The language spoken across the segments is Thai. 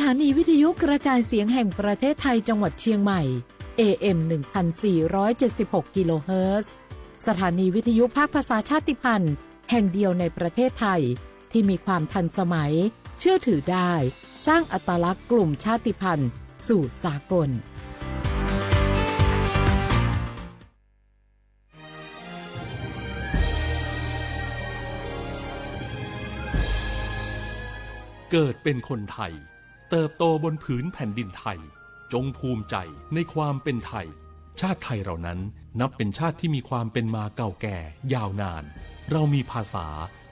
ถานีวิทยุกระจายเสียงแห่งประเทศไทยจังหวัดเชียงใหม่ AM 1476 กิโลเฮิรตซ์สถานีวิทยุภาคภาษาชาติพันธุ์แห่งเดียวในประเทศไทยที่มีความทันสมัยเชื่อถือได้สร้างอัตลักษณ์กลุ่มชาติพันธุ์สู่สากลเกิดเป็นคนไทยเติบโตบนผืนแผ่นดินไทยจงภูมิใจในความเป็นไทยชาติไทยเรานั้นนับเป็นชาติที่มีความเป็นมาเก่าแก่ยาวนานเรามีภาษา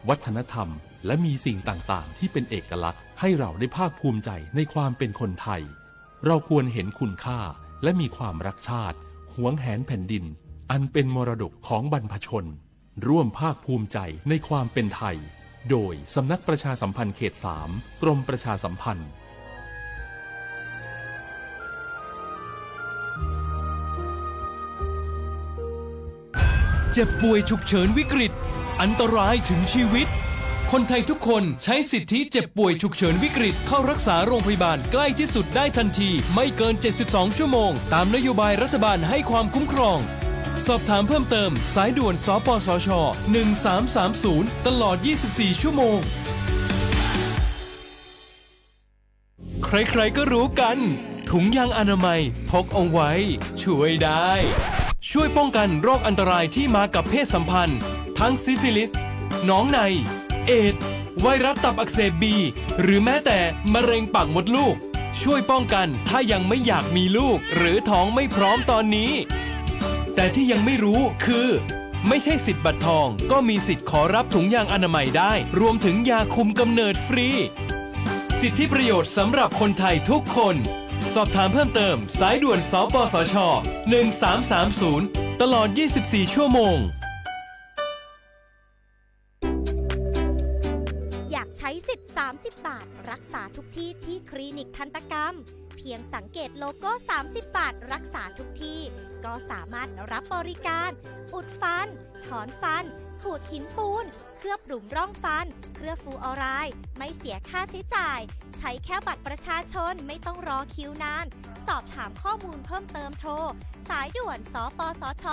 วัฒนธรรมและมีสิ่งต่างๆที่เป็นเอกลักษณ์ให้เราได้ภาคภูมิใจในความเป็นคนไทยเราควรเห็นคุณค่าและมีความรักชาติหวงแหนแผ่นดินอันเป็นมรดกของบรรพชนร่วมภาคภูมิใจในความเป็นไทยโดยสำนักประชาสัมพันธ์เขต 3 กรมประชาสัมพันธ์เจ็บป่วยฉุกเฉินวิกฤตอันตรายถึงชีวิตคนไทยทุกคนใช้สิทธิเจ็บป่วยฉุกเฉินวิกฤตเข้ารักษาโรงพยาบาลใกล้ที่สุดได้ทันทีไม่เกิน72ชั่วโมงตามนโยบายรัฐบาลให้ความคุ้มครองสอบถามเพิ่มเติมสายด่วนสปสช1330ตลอด24ชั่วโมงใครๆก็รู้กันถุงยางอนามัยพกเอาไว้ช่วยได้ช่วยป้องกันโรคอันตรายที่มากับเพศสัมพันธ์ทั้งซิฟิลิสหนองในเอดส์ไวรัสตับอักเสบบีหรือแม้แต่มะเร็งปากมดลูกช่วยป้องกันถ้ายังไม่อยากมีลูกหรือท้องไม่พร้อมตอนนี้แต่ที่ยังไม่รู้คือไม่ใช่สิทธิ์บัตรทองก็มีสิทธิ์ขอรับถุงยางอนามัยได้รวมถึงยาคุมกำเนิดฟรีสิทธิประโยชน์สำหรับคนไทยทุกคนสอบถามเพิ่มเติมสายด่วนสปสช1330ตลอด24ชั่วโมงอยากใช้สิทธิ์30 บาทรักษาทุกที่ที่คลินิกทันตกรรมเพียงสังเกตโลโก้30 บาทรักษาทุกที่ก็สามารถรับบริการอุดฟันถอนฟันขูดหินปูนเคลือบหลุมร่องฟันเคลือบฟูออไรด์ไม่เสียค่าใช้จ่ายใช้แค่บัตรประชาชนไม่ต้องรอคิวนานสอบถามข้อมูลเพิ่มเติมโทรสายด่วนสปสช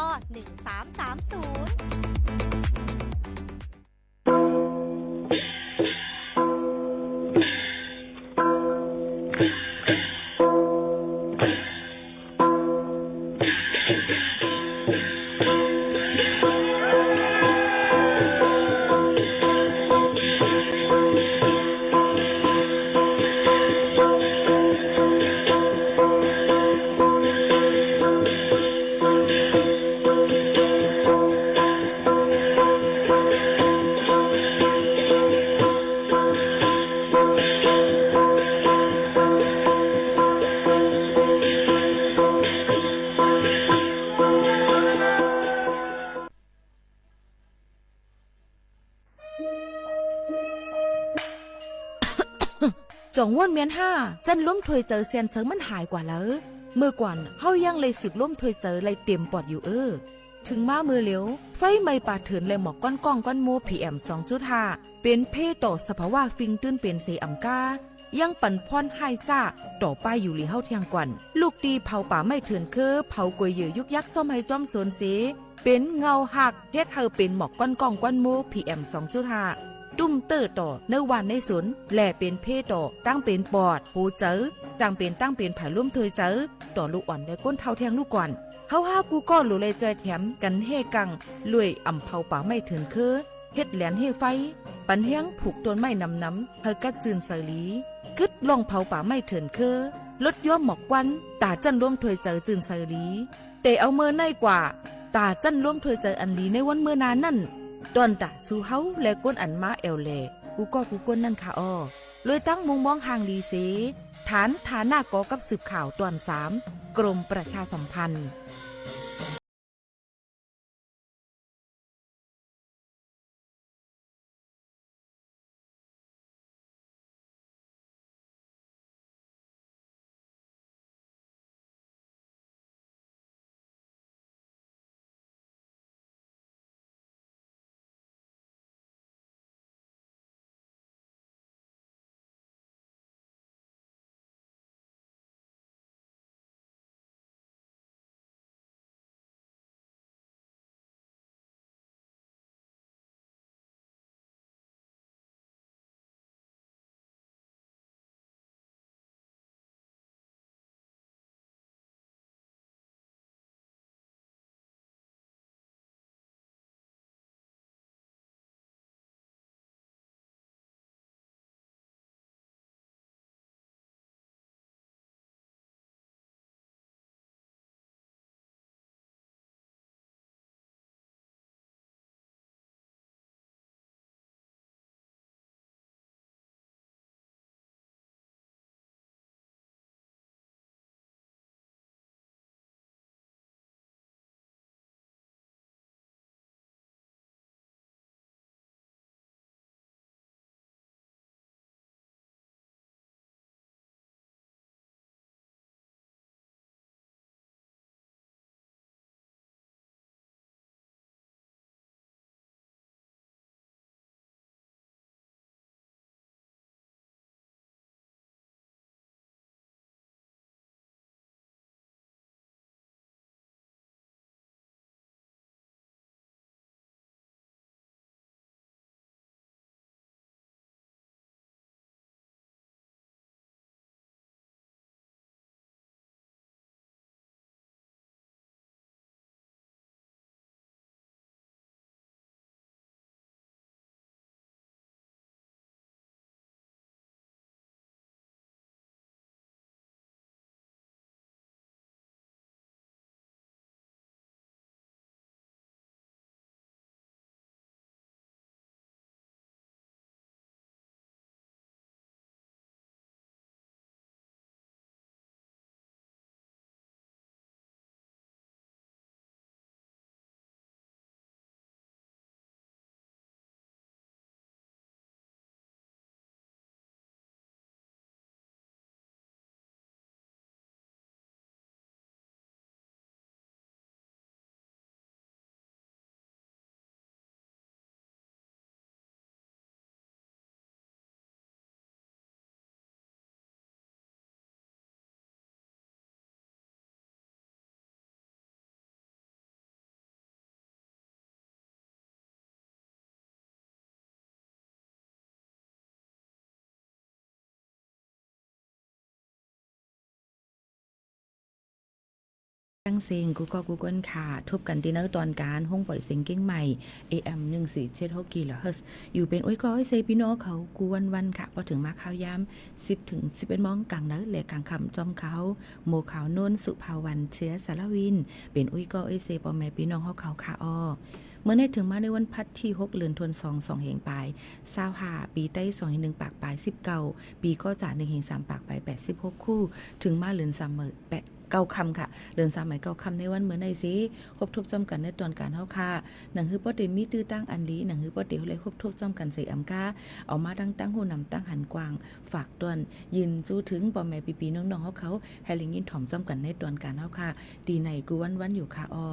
จงว่นเมียนห้าจันล้มถวยเจอเซียนเซิงมันหายกว่าแล้วเมื่อก่อนเฮายังเลยสุดล้มถวยเจอเลยเต็มปอดอยู่ถึงมามือเหลียวไฟไม่ปาดเถินเลยหมอกก้อนก้องก้อนโมPM 2.5เป็นเพต่อสภาวะฟิงตื้นเป็นเสอำกายังปั่นพรให้จ้าต่อไปอยู่หลีเฮาเทียงกวนลูกดีเผาป่าไม่เถินคือเผากวยเยือยุกยักซ่อมให้จอมโซนเสเป็นเงาหักเฮ็ดเฮาเป็นหมอกก้อนก้องก้อนโมPM 2.5ตุ้มเตอร์ต่อเนื้อวันในสนแหล่เป็นเพต่อตั้งเป็นปอดหูเจอตั้งเป็นไผ่ลุ่มเทยเจอต่อลูกอ่อนในก้นเท้าแทงลูกก่อนเฮากูก็หลุเลยใจแถมกันเฮกังลุยอ่ำเผาป่าไม่ถึงคือเฮ็ดแหลนเฮไฟปันเฮียงผูกต้นไม้น้ำเฮอกัดจืนเสลีกึดลองเผาป่าไม่ถึงคือลดย่อมหมอกควันตาจันร่วมถวยเจอจืนเสลีแต่เอาเมื่อในกว่าตาจันร่วมถวยเจออันลีในวันเมื่อนานนั่นตอนตะสู้เฮาและก้นอันมาเอลเลกูก้นนั่นค่ะอ้อเลยตั้งมุงมองห่างดีเสฐานฐานะกอกับสืบข่าวตอน3กรมประชาสัมพันธ์ ตั้งเสียงกูก็กูก้นค่ะทบกันดีเนอร์ตอนการห้องปล่อยเสียงเก้งใหม่ AM 1476กิโลเฮิรตซ์อยู่เป็นอ้อยก้อยเซพี่น้องเขากูวันค่ะพอถึงมาข่าวยาม10 ถึง 11 โมงกลางเนอและกลางค่ำจอมเขาโมขาวนนสุภาวันเชื้อสารวินเป็นอ้อยก้อยเซปอแม่พี่น้องเขาค่ะอ้อเมื่อในถึงมาในวันพัดที่6เดือนธันวาคม2แห่งปลาย25ปีใต้2แห่ง1ปากปลาย19ปีก็จ่า1แห่ง3ปากปลาย86คู่ถึงมาเดือน3เมื่อ8 9คำค่ะเดินสามหมาย9คำในวันเหมือนในสิครบทบจอมกันในตอนการเฮาค่ะหนังฮือป้อเตมีตื้อตั้งอันลีหนังฮือป้อเตเลยครบทบจอมกันใส่อำกาเอามาตั้งหูนำตั้งหันกวางฝากตอนยืนจู้ถึงป้อแม่ปีๆน้องๆเขาให้ลิงยินถ่อมจอมกันในตอนการเฮาค่ะดีในกูวันอยู่ค่ะอ้อ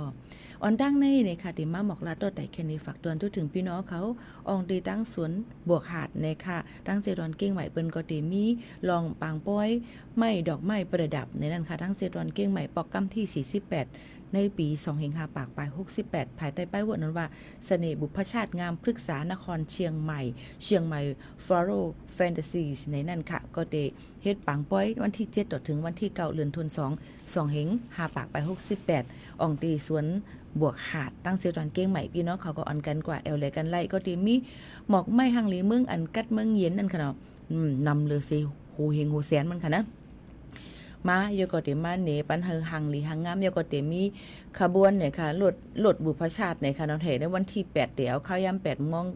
อ่อนตั้งในค่ะติมาหมอกลาดต่อแต่แค่นี้ฝากตอนจู้ถึงพี่น้องเขาอองดีตั้งสวนบวกหาดในค่ะตั้งเจดอนเก้งไหวเปิ้นก็เตมีลองปางป้อยไม้ดอกไม้ประดับในนั้นค่ะทั้งเจดอนเก้งใหม่ปอกกำที่48ในปี2เฮง5ปากปลาย68ภายใต้ป้ายว่านั้นว่าเสน่ห์บุพชาติงามพฤกษานครเชียงใหม่ฟลอโรแฟนตาซีในนั้นค่ะก็เตเฮ็ดปังป้อยวันที่7ต่อถึงวันที่9เดือนธันวาคม2เฮง5ปากปลาย68อ่องตีสวนบวกหาดตั้งเจดอนเก้งใหม่พี่น้องเขาก็อ่อนกันกว่าแอลเลยกันไล่ก็ดีมีหมอกไม้หังหลีเมืองอันกัดเมืองเย็นนั่นค่ะเนาะนำเลยสิโหเฮงโหแสนมันค่ะนะมาโยกเตมาเนปันเฮหังหลีหังงามโยกเตมีขบวนเนี่ยค่ะรถบุพชาติในค่ะเราเห็นในวันที่8เดี๋ยวเข้ายาม8 โมง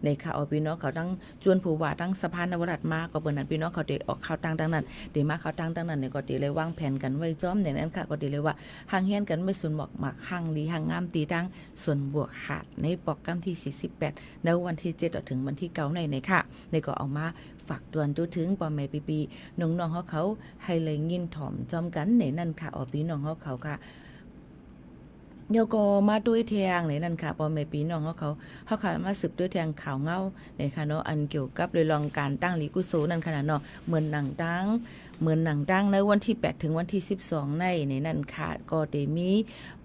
ในค่ะเอาพี่น้องเขาตั้งจวนผู้ว่าตั้งสะพานนวรัตน์มาก็เปิ้นนั้นพี่น้องเขาได้ออกข่าวตั้งนั้นเดี๋ยวมาข่าวตั้งนั้นเนี่ยก็ได้เลยวางแผนกันไว้จ้อมอย่างนั้นค่ะก็ได้เลยว่าห่างเฮียนกันไม่ส่วนหมอกหมักห่างหลีห่างงามตีตั้งส่วนบวกหาดในปอกกำที่48ในวันที่7ถึงวันที่9ในค่ะในก็เอามาฝากตวนจุถึงปอแม่ปีๆน้องๆเขาให้เลยยินถ่อมจอมกันในนั่นค่ะเอาพี่น้องเขาค่ะเดี๋ยวก็มาด้วยแทงในนั่นค่ะปอแม่ปีน้องเขาค่ะมาสืบด้วยแทงข่าวเงาในค่ะเนาะอันเกี่ยวกับเลยลองการตั้งลีกุโซนั่นค่ะเนาะเหมือนหนังดังในวันที่8ถึงวันที่12ในนั่นค่ะก็ได้มี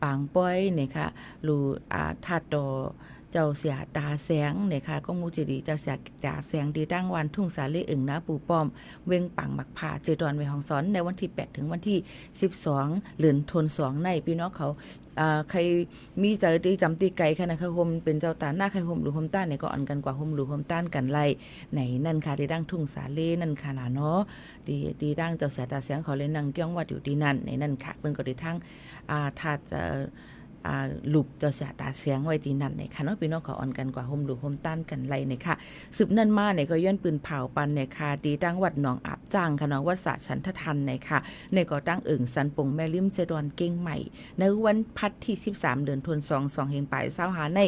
ปางป้อยเนี่ยค่ะรูธาตุดอเจ้าเสียตาแสงเนี่ยค่ะก็มูจิดีเจ้าเสียตาแสงดีตั้งวันทุ่งสาลีอึ่งนะปู่ป้อมเวงปังหมักผ่าเจดอนไว้ห้องสอนในวันที่8ถึงวันที่12เดือนธันวาคมในพี่น้องเขาใครมีใจดีจำตีไก่ค่ะนะคะโฮมเป็นเจ้าตาหน้าใครโฮมหรือโฮมต้านเนี่ยก็อ่อนกันกว่าโฮมหรือโฮมต้านกันไล่ไหนนั่นค่ะที่ดังทุ่งสาลีนั่นค่ะเนาะดีดังเจ้าเสียตาแสงเขาเลยนั่งเกี้ยงวัดอยู่ที่นั่นในนั่นค่ะเพิ่นก็ได้ทั้งถาดหลุบเจ้าเสียตาเสียงไว้ที่นั่นในค่ะเนาะพี่น้องเขาอ่อนกันกว่าโฮมหรือโฮมต้านกันไล่ในค่ะสืบนั่นมาเนี่ยก็ย้อนปืนเผาปันในค่ะดีตั้งวัดหนองอาบจ้างค่ะเนาะวัดสะฉันททันในค่ะในก็ตั้งสันปงแม่ลิ้มเจดอนเก่งใหม่ในวันพัดที่13เดือนธันวาคม2เฮงปลาย25ใน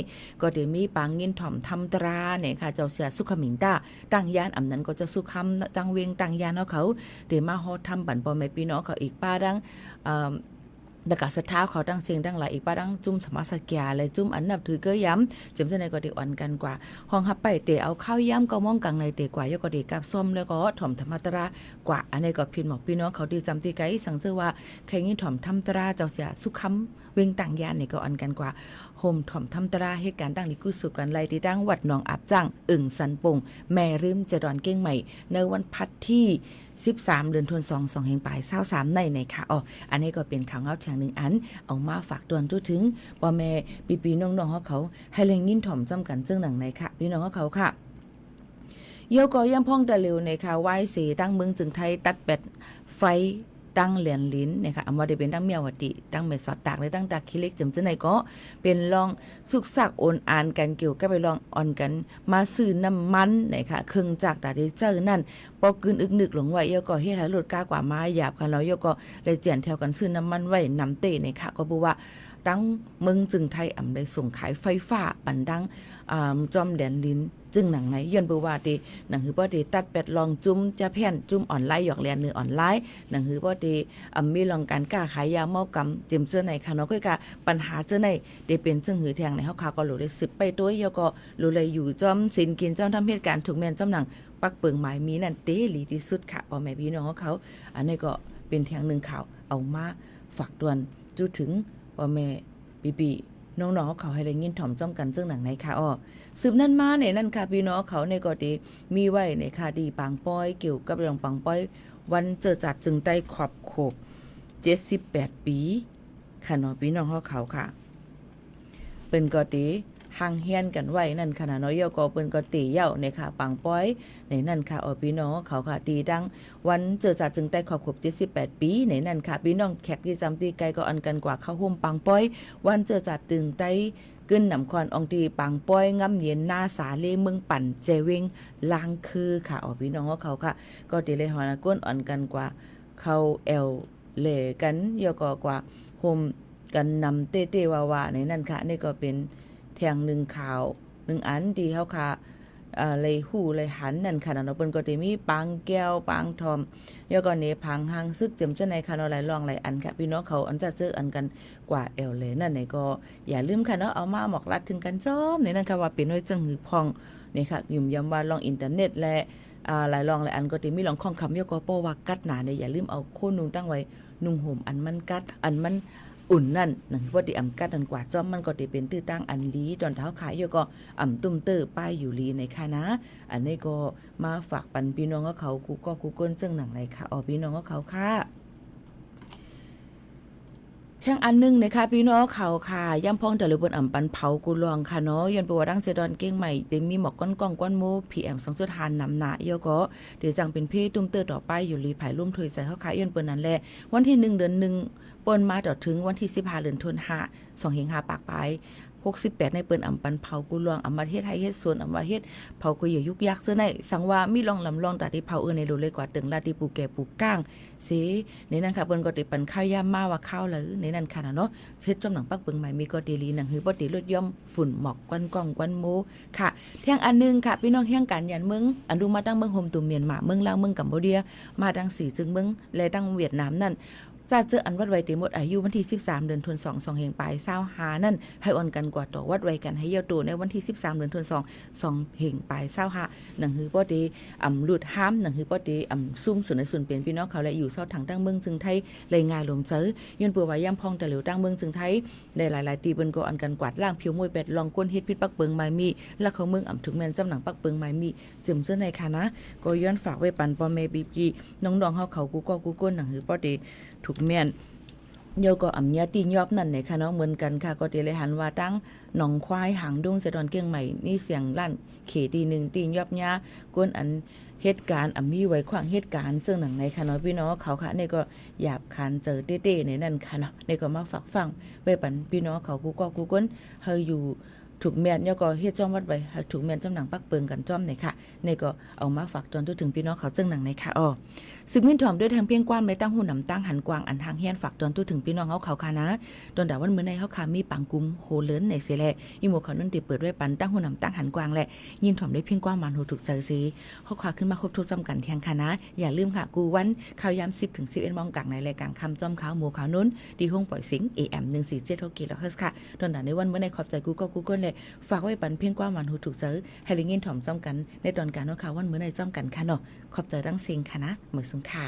ก็ได้มีปางเงินถ่อมทำตราเนี่ยค่ะเจ้าเสียสุขมิงตาตั้งยานอำนั้นก็จะสุขคำตั้งเวงตั้งยานเขาเดี๋ยวมาฮอดทำบั่นปอแม่พี่น้องเขาอีกป้าดังดากาสท้าเขาตั้งเสียงดังหลายอีกป้าดังจุ่มสมาสแกเลยจุ่มอันนับถือเกยย้ำจำเสนอก็ได้อ่อนกันกว่าห้องฮับไปเตะเอาข้าวย้ำก็มองกังในเตะกว่ายก็ได้กับส้มแล้วก็ถ่อมธรรมตรากว่าอันนี้ก็พิมพ์บอกพี่น้องเขาดีจำตีไกสั่งเจอว่าใครงี้ถ่อมธรรมตราเจ้าเสียสุขคำเวงต่างยานนี่ก็อ่อนกันกว่าโฮมถ่อมธรรมตราเหตุการณ์ตั้งลิกุสุกันไล่ที่ตั้งวัดหนองอาบจ้างสันปงแม่ริมเจดอนเก้งใหม่ในวันพัดที่13เดือนธันวาคม2เฮงปลาย23ในค่ะอันนี้ก็เป็นข่าวเงาเชียง1อันเอามาฝากตวนถึงพ่อแม่ปีๆน้องๆเขาให้แรงยินถ่อมจำกันซึ่งหนังในค่ะพี่น้องเขาค่ะเยาก็ย่ำพ่องแต่เร็วในค่ะไหว้เสตั้งเมืองจึงไทยตัดแบตไฟตั้งเหรียญลิ้นเนี่ยค่ะเอามาได้เป็นตั้งเมียวติตั้งเม็ดสอดตากและตั้งตาคิเล็กจำเจไหนก็เป็นลองสุกสักโอนอ่านกันเกี่ยวกับไปลองอ่อนกันมาซื้อน้ำมันเนี่ยค่ะเครื่องจักรตาได้เจอนั่นปอกึนอึกนึกหลงไว้ยก็เฮ็ดให้รถกากว่ามาหยาบค่ะแล้วยก็เลยเจียนแถวกันซื้อน้ำมันไว้นำเตเนี่ยค่ะก็บอกว่าตั้งเมืองจึงไทยอำได้ส่งขายไฟฟ้าปันดังจอมแดนลิ้นจึงหนังไหนย้อนบ่ว่าดีหนังคือบ่ดีตัดแปดลองจุ้มจะแผ่นจุ้มออนไลน์หยอกแลนเนื้อออนไลน์หนังคือบ่ดีมีลองการค้าขายยาเมากำจิมเจอไหนค่ะเนาะก็กะปัญหาเจอไหนได้เป็นจึงหือแทงในเฮาค่ะก็รู้ได้สืบไปตัวยก็รู้เลยอยู่จอมสินกินจอมทำเหตุการณ์ถูกแม่นจอมหนังปักเปิงหมายมีนั่นเตลีที่สุดค่ะพ่อแม่พี่น้องเขาอันนี้ก็เป็นแทงนึงข่าวเอามาฝากตวนจุถึงพ่อแม่ปีน้องๆเขาให้ได้ยินถ่อมจ้อมกันซึ่งหนังไหนค่ะสืบนั่นมาเนี่ยนั่นค่ะพี่น้องเขาในก็ดีมีไว้ในค่ะดีปางป้อยเกี่ยวกับเรื่องปางป้อยวันเจอจัดจึงได้ขอบโขบ78ปี ค่ะเนาะพี่น้องเขาค่ะเปิ้นก็ตีห่างเฮียนกันไว้นั่นค่ะเนาะเยาก็เปิ้นก็ตีเหย้าในค่ะปังป้อยในนั่นค่ะพี่น้องเขาค่ะตีดังวันเจอจัดจึงได้ครบ78ปีในนั่นค่ะพี่น้องแขกที่จำตีไกลก็อันกันกว่าเข้าห่มปังป้อยวันเจอจัดตึงได้กึ้นนำควันอองตีปังป้อยงำเย็นหน้าสาเลเมืองปั่นเจวิงลางคือค่ะพี่น้องเขาค่ะก็ตีเลยหอนะก้นอ่อนกันกว่าเขาแอลเลกันเยาก็กว่าห่มกันนำเต้ๆวาๆในนั่นค่ะนี่ก็เป็นแทงหนึ่งข่าวหนึ่งอันที่เฮาค่ะเลยหู้เลยหันนั่นค่ะเนาะเปิ้นก็สิมีปางแก้วปางทอมแล้วก็เนพังหางซึกเจิมจะในค่ะเนาะหลายรองหลายอันค่ะพี่น้องเขาอันจะเจออันกันกว่าแอลเลยนั่นนี่ก็อย่าลืมค่ะเนาะเอามาหมอกลัดถึงกันจ้อมนี่นั่นค่ะว่าเป็นไว้จังหือพองนี่ค่ะยุ่มยำว่าลองอินเทอร์เน็ตและหลายรองหลายอันก็สิมีลองข้องคำยก็โปว่ากัดหนาเนี่ยอย่าลืมเอาโคนนุ่งตั้งไว้นุ่งห่มอันมันกัดอันมันอุ่นนั่นหนังว่าติอำกัดอันกว่าจอมมันก็ติเป็นตื้อตั้งอันลีดอนเท้าขายอยู่ก็ตุ้มเตอร์ป้ายอยู่ลีในค่ะนะอันนี้ก็มาฝากปันพี่น้องเขากูก็กูก้นจึงหนังไหนค่ะพี่น้องเขาค่ะแข่งอันนึงนะคะพี่น้องเขาค่ะย่ำพองแต่ละบนปันเผากูลองค่ะเนาะยันประวัติดังเจดอนเก้งใหม่เต็มมีหมอกก้อนกองก้อนโมPM 2.5นำหนาเยอะก็เดี๋ยวจังเป็นพี่ตุ้มเตอร์ต่อไปอยู่ลีภายร่วมถวยใส่เขาค่ะยันเปิ้นนั่นแหละวันที่1เดือน1ปนมาต่อถึงวันที่15เดือนธันวาคม2เฮง5ปากปลาย68ในเปิ้นปันเผากูลวงมาเฮ็ดให้เฮ็ดสวนมาเฮ็ดเผากูอยู่ยุกยักเจ้าในสังว่ามีลองลำลองตาที่เผาในดูเลยกว่าตึงลาที่ปูแก่ปูก้างสิในนั้นค่ะเปิ้นก็ติปันข้าวย่ำมาว่าข้าวเลยในนั้นค่ะเนาะเฮ็ดจอมหนังปักเบิ่งใหม่มีก็ดีลีหนังหือบ่ติลดย่อมฝุ่นหมอกกวนกองกวนโมค่ะเที่ยงอันนึงค่ะพี่น้องเที่ยงกันยันเมืองอันดูมาตั้งเมืองโฮมตุเมียนมาเมืองลาวเมืองกัมพูเดียมาดังสีจึงเมืองและตั้งเวียดนามนั่นจะเจออันวัดไว้เต็มหมดอายุวันที่13เดือนธันวาคม2เฮงปลาย25นั่นให้อ่อนกันกว่าต่อวัดไว้กันให้ยาวตัวในวันที่13เดือนธันวาคม2เฮงปลาย25หนังหือบ่ดีหลุดห้ามหนังหือบ่ดีซุ่มส่วนในส่วนเป็นพี่น้องเขาและอยู่เซาทางตั้งเมืองจึงไทยเลยง่ายลมเจอย้อนเปื่อว่าย่ำพองแต่เหลียวตั้งเมืองจึงไทยได้หลายๆตีเปิ้นก็อันกันกวาดล่างผิวมวยเป็ดลองก้นเฮ็ดพิษปักเปิงไม้มีและเขาเมืองถึงแม่นจำหนังปักเปิงไม้มีจึมเจ้าในค่ะนะก็ย้อนฝากไว้ปันพ่อแม่บีน้องๆเฮาเขากูก็กูก้นหนังหือบ่ดีถูกแม่นโยก็ยาตีนยอบนั่นเนี่ยค่ะเนาะเหมือนกันค่ะก็เดเลยหันว่าตั้งหนองควายหางดงเสดอนเกียงใหม่นี่เสียงลั่นเขตี1ตีนยอบยากวนอันเหตุการณ์มีไว้ขวางเหตุการณ์เจิงหนังในค่ะเนาะพี่น้องเขาค่ะนี่ก็หยาบคานเจอเต้ๆในนั่นค่ะเนาะนี่ก็มาฝากฟังไว้ปันพี่น้องเขากูก็กูก้นเฮาอยู่ถูกแม่นแล้วก็เฮ็ดจ้อมวัดไว้ถูกแม่นจ้อมหนังปักเปิงกันจ้อมเนี่ยค่ะนี่ก็เอามาฝากตอนถึงพี่น้องเขาเจิงหนังในค่ะซึกมินถ่อมด้วยทางเพียงกว้านไม่ตั้งหูนำตั้งหันกวางอันทางเฮียนฝากตอนถึงพี่น้องเขาค่ะนะตอนดาวันมื้อในเขาค่ะมีปังกุมโหเลินในเสแลอีหมู่เขานั่นติเปิดไว้ปันตั้งหูนำตั้งหันกวางแหละยินถ่อมด้วยเพียงกว้านมันหูถูกเจอซีเขาค่ะขึ้นมาครบทุกจำกันเที่ยงค่ะนะอย่าลืมค่ะกูวันข่าวยาม10 ถึง 11 โมงกลางในรายการคำจ้อมขาวหมู่ขาวนู้นดีห้องปล่อยสิง AM 147กิโลเฮิรตซ์ค่ะตอนดาในวันมื้อในขอบใจกูก็กูก้นเลยฝากไว้ปันเพียงกว้านมันหูถูกเจอให้ลิงินถ่อมจ้อมกันในตอนการเนาะค่ะวันมื้อในจ้อมกันค่ะเนาะขอบใจดังเซิงค่ะนะเหมือนสุงค่ะ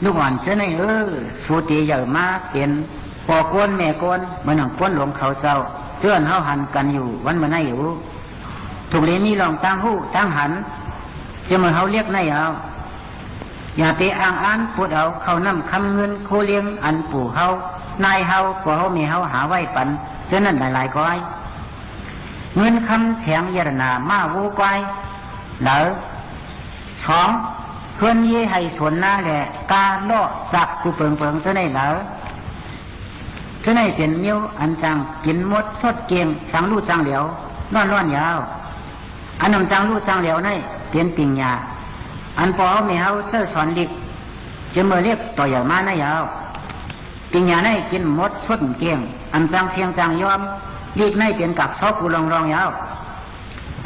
ลูกอ่อนเจ้าในสูตีใหญ่มาเป็นปอก้นแม่ก้นมันหนังก้นหลวงเขาเจ้าเสื่อนเฮาหันกันอยู่วันเมื่อไหนอยู่ถูกเรียนนี่ลองตั้งหู้ตั้งหันจะมาเฮาเรียกไหนเอาอย่าไปอ้างอันพูดเอาเขานำคำเงินโคเลี้ยงอันปู่เฮานายเฮาก็เฮามีเฮาหาไว้ปันเจ้านั่นหลายๆก้อยเงินคำเสียงยรนามาวูก้อยเหลอสองเพื่อนเย่ให้สวนหน้าแหละกาโลสักกูเปิงเจ้าในเหลอเจ้าในเป็นเมี้ยวอันจังกินมดสดเกียงจังลู่จังเหลียวนอนยาวอันนำจังลู่จังเหลียวในเป็นปิงยาอันพอเฮามีเฮาเจ้าสอนดิกจะมาเรียกต่อใหญ่มาในยาวปิงยาในกินมดสดเกียงอันจังเสียงจังยอมลีกในเป็นกับซอกกูรองยาว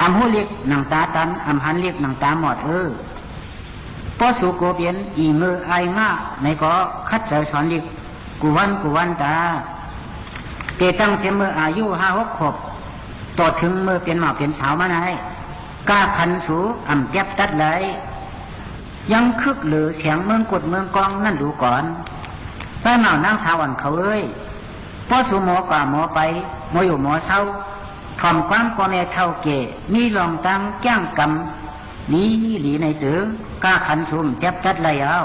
อำหูเลีกหนังตาตันอำหันเลีกหนังตาหมอดพอสู่โกเปียนอีมือไอมาในก็คัดใจสอนเลีกกูวันตาเกตั้งเสมออายุ5-6 ขวบต่อถึงมือเป็นหมาเป็นสาวมาไหนกล้าขันสูอ่ำแก็บตัดเลยยังคึกหรือเสียงเมืองกดเมืองกองนั่นดูก่อนใส่หมานั่งสาวันเขาพอสู่หมอกว่าหมอไปหมออยู่หมอเศร้าทอมความพ่อแม่เท่าเกมีลองตั้งแก้งกำนี้หลีในสือกล้าขันสูมแก็บตัดเลยเอา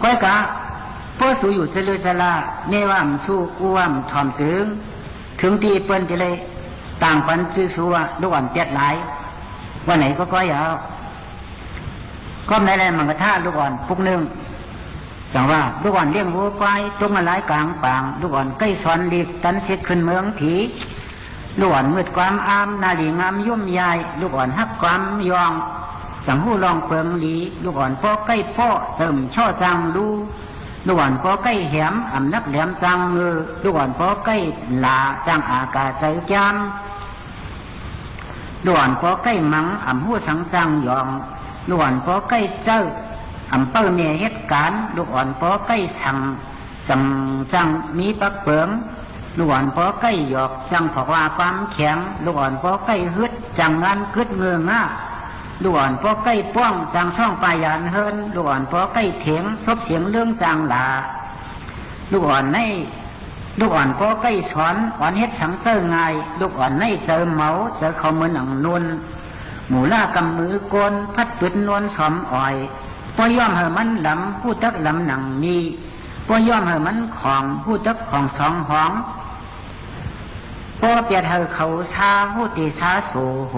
ก้อยกะพอสู่อยู่เจริญจลาเมว่ามสู้อ้วมทอมซึ้งถึงตีเปิ้นจะเลยต่างปันซื้อสัวลูกอ่อนเปียดหลายวันไหนก็ก้อยเอาก็ในแรงมังกรท่าลูกอ่อนปุกนึงสั่งว่าลูกอ่อนเลี้ยงวัวควายตรงมาหลายกลางปางลูกอ่อนใกล้สอนดีตันเสียขึ้นเมืองผีลูกอ่อนมืดความอามนาลีงามยุ่มยายลูกอ่อนฮักความยองสั่งหู้ลองเปิงหลีลูกอ่อนพ่อใกล้พ่อเติมช่อจังดูลูกอ่อนพอใกล้แหมอ่ำนักแหลมจังมือลูกอ่อนพอใกล้หลาจังอากาศใจจามลูกอ่อนพอใกล้มังอ่ำหู้สังจังยองลูกอ่อนพอใกล้เจ้าอ่ำเปิ้ลเมียเหตุการณ์ลูกอ่อนพอใกล้สั่งจังมีปักเปิงลูกอ่อนพอใกล้หยอกจังผอกว่าความแข็งลูกอ่อนพอใกล้ฮึดจังงานกึดเงืองง่าลูกอ่อนพอใกล้ป้องจังช่องปลายยานเฮินลูกอ่อนพอใกล้เถียงซบเสียงเรื่องจังหลาลูกอ่อนในลูกอ่อนพอใกล้สอนอ่อนเฮ็ดสังเจอไงลูกอ่อนในเจอเมาเจอเขาเหมือนหนังนวลหมูล่ากำมือโกนพัดปืนนวลสอมอ่อยพอย่อมเหอมันลำผู้ตักลำหนังมีพอย่อมเหอมันของผู้ตักของสองห้องพอเปียดเหอเขาชาผู้ตีชาโสโห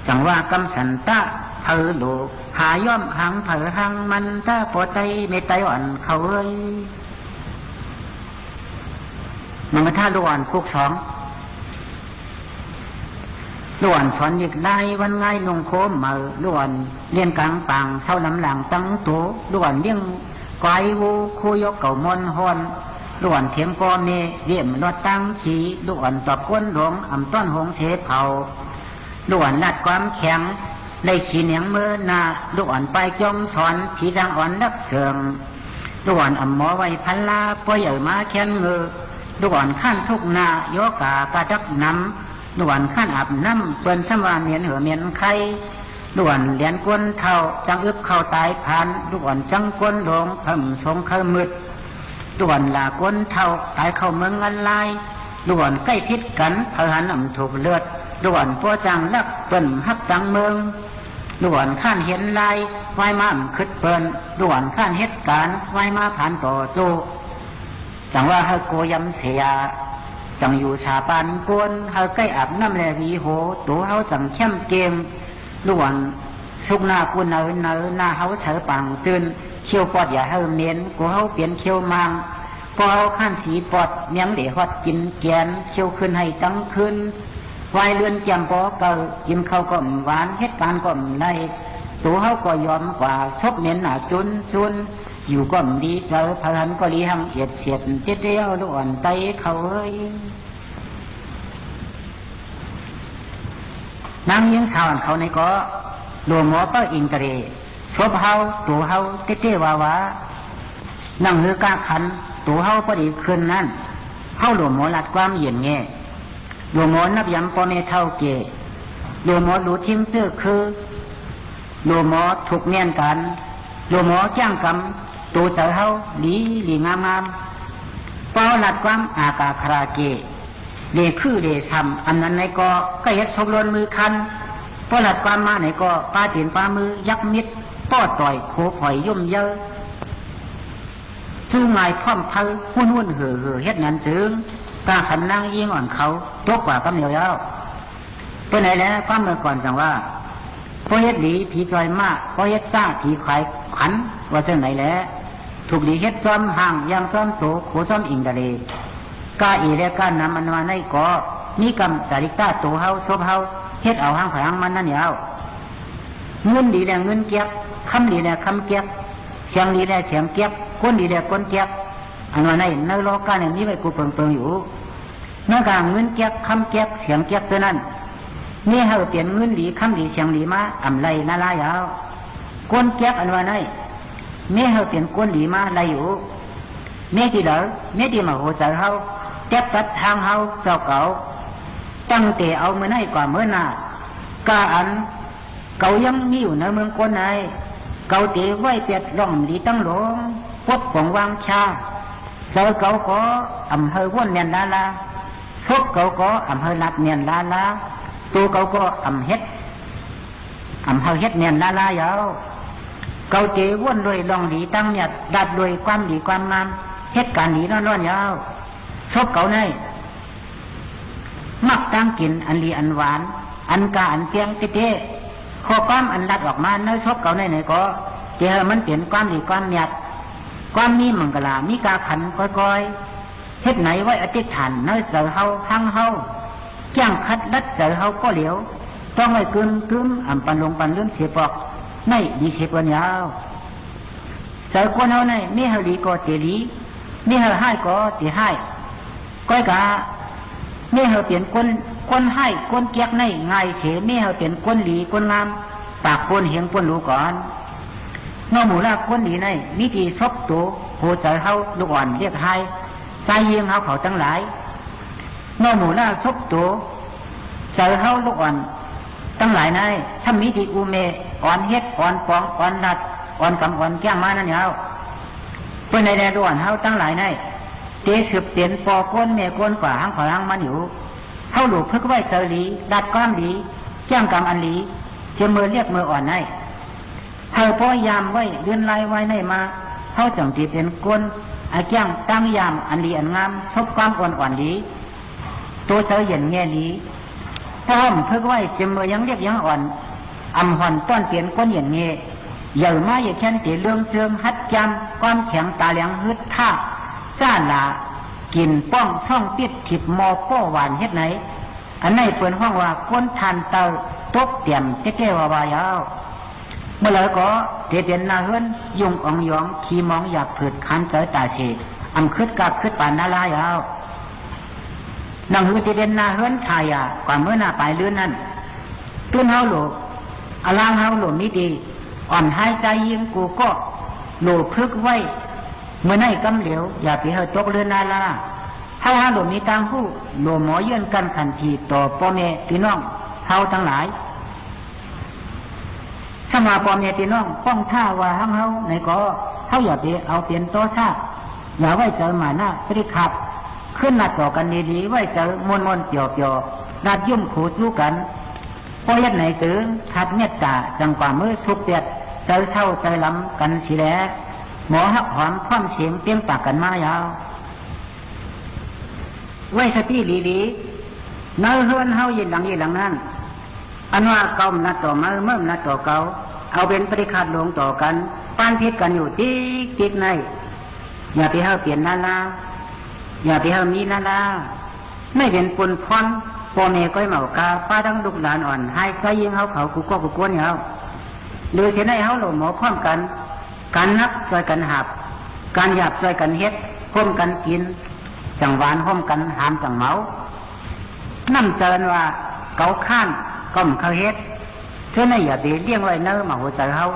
จังว่ากำสันตะเธอโลหาย่อมหังเผอหังมันตะปอไตเมตไตอ่อนเขามันก็ท่าลูกอ่อนกุกสองลูกอ่อนสอนอีกได้วันง่ายนงโคมมาลูกอ่อนเลี้ยงกลางปางเศร้าน้ำหลังตั้งตัวลูกอ่อนเลี้ยงไกววูคูยกเก่ามอนฮอนลูกอ่อนเถียงกอเมเวียมรถตั้งขีลูกอ่อนตอบก้นหลวงอ่ำต้นหงเทเผาลูกอ่อนลัดความแข็งได้ขี้เหนียงเมื่อนาลูกอ่อนไปจมสอนผีดังอ่อนนักเสื่อมลูกอ่อนอ่ำหมอไว้พันลาปล่อยใหญ่มาแข็งเงือลูกอ่อนขั้นทุกนาโยกากระดักน้ำลูกอ่อนขั้นอาบน้ำเปิ้นสมวาเมียนเหอเมียนไข่ลูกอ่อนเลียนก้นเท่าจังอึบเข้าตายพันลูกอ่อนจังก้นหลงเพิ่มสงเคยมืดลูกอ่อนลาก้นเท่าตายเข้าเมืองอันลายลูกอ่อนใกล้พิษกันเผอหันอ่ำถูกเลือดลูกอ่อนปัวจังลักเปิ้นฮับจังเมืองลูกอ่อนขั้นเห็นลายไว้มาคึดเปิ้นลูกอ่อนขั้นเหตุการณ์ไว้มาผ่านต่อโจจังว่าเฮาโกยำเสียจังอยู่ชาปานกวนเฮาใกล้อาบน้ำแลวีโหตัวเฮาจังเข้มเกมล้วนสุกหน้ากูเนหน้าเฮาเฉอปังตื่นเขี้ยวปอดอย่าเฮาเมียนกูเฮาเปลี่ยนเขี้ยวมังพอเฮาขั้นสีปอดเมียงเดฮอดกินแกนเขี้ยวขึ้นให้ตั้งขึ้นไว้เลื่อนแจมปอเก่ากินข้าวก็หวานเหตุการณ์ก็ไรตัวเฮาก็ยอมกว่าชบเมียนหน้าจุนอยู่ก็ดีเจอพลันก็ดีหังเอียดเสียดเจ็ดเดียวล้วนไตเขานางยังสาวเขาในก็หลวงหมอเป้าอินตรีชบเฮาตัวเฮาเต้วาวานั่งเรือกาขันตัวเฮาพอดีคืนนั้นเฮาหลวงหมอลัดความเย็นแง่หลวงหมอนับยำปอเมเท่าเกหลวงหมอรู้ทิ้งซื้อคือหลวงหมอถูกเมียนกันหลวงหมอจ้างกรรม ตูเสือเฮาหลีหลีงามงามเป้าหลัดความอากาคราเกเดคือเดทำอันนั้นในก็เฮ็ดสมรนมือคันเป้าหลัดความมาไหนก็ปาตีนปามือยักมิดป้อต่อยโคผอยย่มเยอะจูงไงพร้อมเธอหุ่นเห่อเฮ็ดนั้นจึงกาขันนั่งยิงอ่อนเขาตัวกว่ากำเหนียวยาวไปไหนแล้วความเมื่อก่อนจังว่าพอเฮ็ดหลีผีจอยมากพอเฮ็ดซ่าผีขายขันว่าจังไหนแล้วถูกหลีเฮ็ดซ้อมห่างยางซ้อมโตโขซ้อมอิงทะเลกาอีและกานำมันมาในก่อมีกรรมสาริกาโตเฮาซบเฮาเฮ็ดเอาห่างขางมันนั่นยาวเงินดีแลเงินเกียกคำดีแลคำเกียกเสียงดีแลเสียงเกียกก้นดีแลก้นเกียกอันว่าในโลกาเนี่ยมีไว้กูเปิงอยู่เมื่อกลางเงินเกียกคำเกียกเสียงเกียกเท่านั้นนี่เฮาเปลี่ยนเงินดีคำดีเสียงดีมาอำไรนาลายาวก้นเกียกอันว่าในนี่เฮาเปลี่ยนก้นดีมาไรอยู่เมื่อที่เหลือเมื่อที่มาโหใจเฮาแจ็บตัดทางเฮาเจ้าเก่าตั้งแต่เอาเมื่อไหนกว่าเมื่อหน้ากาอันเก่ายังมีอยู่ในเมืองก้นไหนเก่าเตะไว้เปียดร่องดีตั้งหลงพบของวางชาเจ้าเก่าก็อำเภอว่นเนียนลาลาชกเก่าก็อำเภอลัดเนียนลาลาตัวเก่าก็อำเภอเฮ็ดเนียนลาลายาวเก่าเตะว่นด้วยร่องดีตั้งเนี่ยดัดด้วยความดีความงามเฮ็ดการดีร้อนๆยาวชกเก่าในมักตั้งกินอันดีอันหวานอันกาอันเพียงเต้ข้อความอันรัดออกมาเนื้อชบเก่าในไหนก็เจอมันเปลี่ยนความดีความหยัดความมีมังกลามีกาขันก้อยเฮ็ดไหนไว้อธิษฐานเนื้อเจอเฮาทั้งเฮาจ้างคัดลัดเจอเฮาก็เหลียวต้องไว้กึมอ่ำปันลงปันเรื่องเสียปอกไม่ดีเสียปัญญาเจอคนเฮาในมีเฮาดีก็เตลีมีเฮาให้ก็เตให้ก้อยกามีเฮาเปลี่ยนคนให้คนเกียกในง่ายเฉมีเฮาเปลี่ยนคนหลีคนงามปากคนเหียงคนรู้ก่อนนอหมูลาคนดีในมิธีซบตัวโหใจเฮาลูกอ่อนเรียกให้ใจเยียงเฮาเขาทั้งหลายนอหมูลาซบตัวใจเฮาลูกอ่อนทั้งหลายในถ้ามิธีอุเมอ่อนเฮ็ดอ่อนปองอ่อนนัดอ่อนกำอ่อนแก้งมานั่นเฮาเพื่อในแดนลูกอ่อนเฮาทั้งหลายในเตะสืบเตียนปอก้นเมก้นกว่าหางขอหางมันอยู่เฮาหลูกเพิกไว้เจอหลีดัดก้ามหลีแจ้งกรรมอันหลีเชื่อมือเรียกมืออ่อนในเฮาพอยามไว้เดือนลายไว้ในมาเฮาจังตีเป็นก้นไอ้แจ้งตั้งยามอันดีอันงามชบความอ่อนหลีตัวเจอเย็นแง่หลีพร้อมเพิกไว้เชื่อมือยังเรียกยังอ่อนอำหอนต้อนเปลี่ยนก้นเย็นเง่ใหญ่มาอย่าแค่นตีเรื่องเชิงฮัดจำความแข็งตาเหลียงฮึดท่าจ้าหลากินป้องช่องปิดถิบมอป้อหวานเฮ็ดไหนอันไหนเปิดห้องว่าก้นทานเตาตกเตี่ยมเจ๊ว่าวายาวเมื่อไรก็เตียนนาเฮือนยุงอ่องยองขี้มองหยาบผืดคันเตยตาเฉดอำคืดกับคืดปานนาลายาวนังหือเตียนนาเฮือนชายกว่าเมื่อหน้าปลายเลื่อนนั้นตุ้นเฮาโหลอลางเฮาโหลมิดีอ่อนหายใจยิงกูก็โหลพลึกไว้เมื่อไหนกำเหลวอย่าไปเฮาตกเรือนนาลาถ้าหาหลวมีทางผู้หลวหมอเยื่นกันขันทีต่อพ่อแม่พี่น้องเฮาทั้งหลายถ้ามาพ่อแม่พี่น้องป้องท่าว่าห้างเฮาไหนก็เฮาอย่าไปเอาเปลี่ยนโตท่าอย่าไว้เจอหมาหน้าปริขับขึ้นมาต่อกันดีๆไว้เจอมนเกี่ยวนัดยุ่มขูดสู้กันพอยัดไหนถึงทัดเมตตาจังกว่ามือสุกเปียดเจอเช่าเจอล้ำกันสิแลหมอหักหอมคว่ำเสียงเตี้ยงปากกันมายาวไว้สติลีเนื้อเฮือนเฮายินหลังนั้นอันว่าเก่านัดต่อมาเมื่อนัดต่อเก่าเอาเป็นปฏิฆาตลงต่อกันปานพิษกันอยู่ติดในอย่าไปเฮาเปลี่ยนนาลาอย่าไปเฮามีนาลาไม่เป็นปนพรพ่อแม่ก้อยเหมากาป้าทั้งลูกหลานอ่อนให้ใจยิงเฮาเขากูก็กูกวนเฮาหรือเช่นไรเฮาหลงหมอพร้อมกันการนับช่วยกันหับการหยาบช่วยกันเฮ็ดร่วมกันกินจังหวานร่วมกันหามจังเมานั่นเจริญว่าเกาข้านก้มเขาเฮ็ดเท่านั้นอย่าไปเลี้ยงไว้เนื้อมาหัวใจเฮา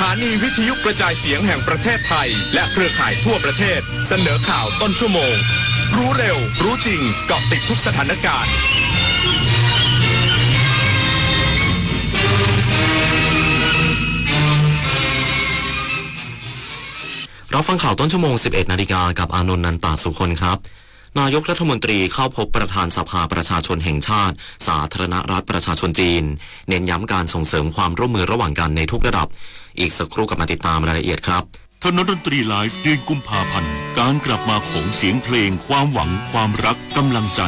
ฐานีวิทยุกระจายเสียงแห่งประเทศไทยและเครือข่ายทั่วประเทศเสนอข่าวต้นชั่วโมงรู้เร็วรู้จริงเกาะติดทุกสถานการณ์รับฟังข่าวต้นชั่วโมง 11 นาฬิกากับอานนท์ นันตาสุคนครับนายกรัฐมนตรีเข้าพบประธานสภาประชาชนแห่งชาติสาธารณรัฐประชาชนจีนเน้นย้ำการส่งเสริมความร่วมมือระหว่างกันในทุกระดับอีกสักครู่กลับมาติดตามรายละเอียดครับถนนดนตรีไลฟ์เดือนกุมภาพันธ์การกลับมาของเสียงเพลงความหวังความรักกำลังใจ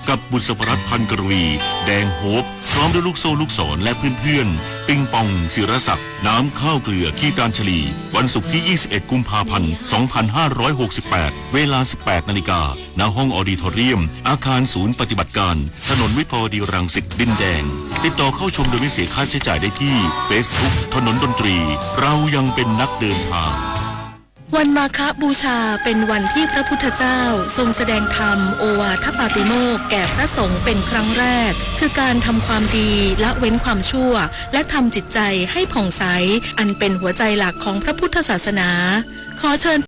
กับบุษบรัตน์พันกรวีแดงโฮปพร้อมด้วยลูกโซ่ลูกศรและเพื่อนๆปิงปองศิรศักดิ์น้ำข้าวเกลือขี้ตาลฉลีวันศุกร์ที่ 21 กุมภาพันธ์ 2568 เวลา 18 นาฬิกาณห้องออดิทอเรียมอาคารศูนย์ปฏิบัติการถนนวิภาวดีรังสิตดินแดงติดต่อเข้าชมโดยไม่เสียค่าใช้จ่ายได้ที่ Facebook ถนนดนตรีเรายังเป็นนักเดินทางวันมาฆบูชาเป็นวันที่พระพุทธเจ้าทรงแสดงธรรมโอวาทปาติโมกข์แก่พระสงฆ์เป็นครั้งแรกคือการทำความดีละเว้นความชั่วและทำจิตใจให้ผ่องใสอันเป็นหัวใจหลักของพระพุทธศาสนาขอเชิญ